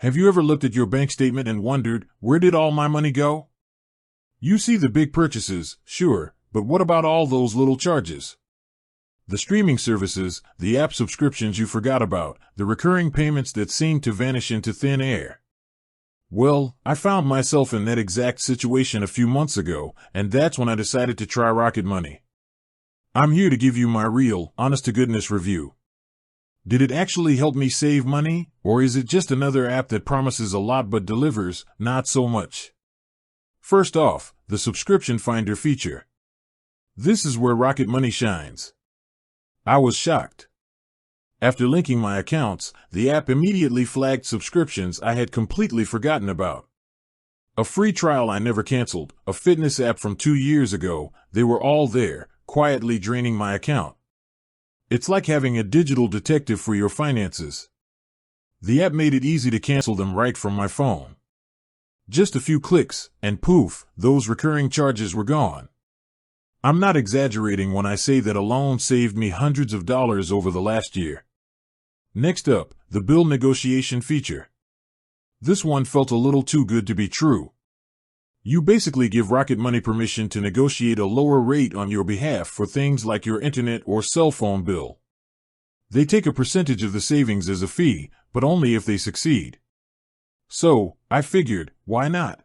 Have you ever looked at your bank statement and wondered, where did all my money go? You see the big purchases, sure, but what about all those little charges? The streaming services, the app subscriptions you forgot about, the recurring payments that seem to vanish into thin air. Well, I found myself in that exact situation a few months ago, and that's when I decided to try Rocket Money. I'm here to give you my real, honest-to-goodness review. Did it actually help me save money, or is it just another app that promises a lot but delivers not so much? First off, the subscription finder feature. This is where Rocket Money shines. I was shocked. After linking my accounts, the app immediately flagged subscriptions I had completely forgotten about. A free trial I never canceled, a fitness app from 2 years ago, they were all there, quietly draining my account. It's like having a digital detective for your finances. The app made it easy to cancel them right from my phone. Just a few clicks, and poof, those recurring charges were gone. I'm not exaggerating when I say that alone saved me hundreds of dollars over the last year. Next up, the bill negotiation feature. This one felt a little too good to be true. You basically give Rocket Money permission to negotiate a lower rate on your behalf for things like your internet or cell phone bill. They take a percentage of the savings as a fee, but only if they succeed. So, I figured, why not?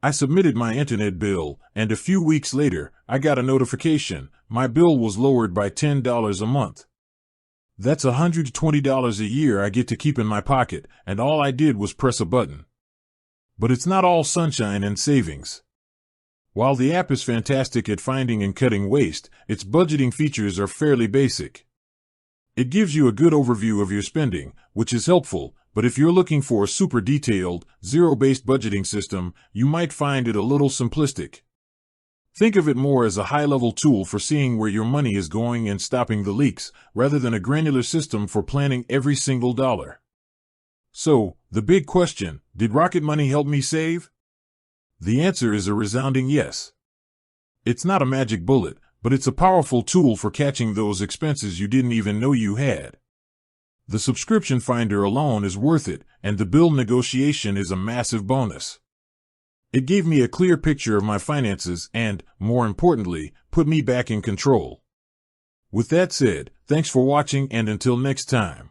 I submitted my internet bill, and a few weeks later, I got a notification. My bill was lowered by $10 a month. That's $120 a year I get to keep in my pocket, and all I did was press a button. But it's not all sunshine and savings. While the app is fantastic at finding and cutting waste, its budgeting features are fairly basic. It gives you a good overview of your spending, which is helpful, but if you're looking for a super detailed, zero-based budgeting system, you might find it a little simplistic. Think of it more as a high-level tool for seeing where your money is going and stopping the leaks, rather than a granular system for planning every single dollar. So, the big question, did Rocket Money help me save? The answer is a resounding yes. It's not a magic bullet, but it's a powerful tool for catching those expenses you didn't even know you had. The subscription finder alone is worth it, and the bill negotiation is a massive bonus. It gave me a clear picture of my finances and, more importantly, put me back in control. With that said, thanks for watching and until next time.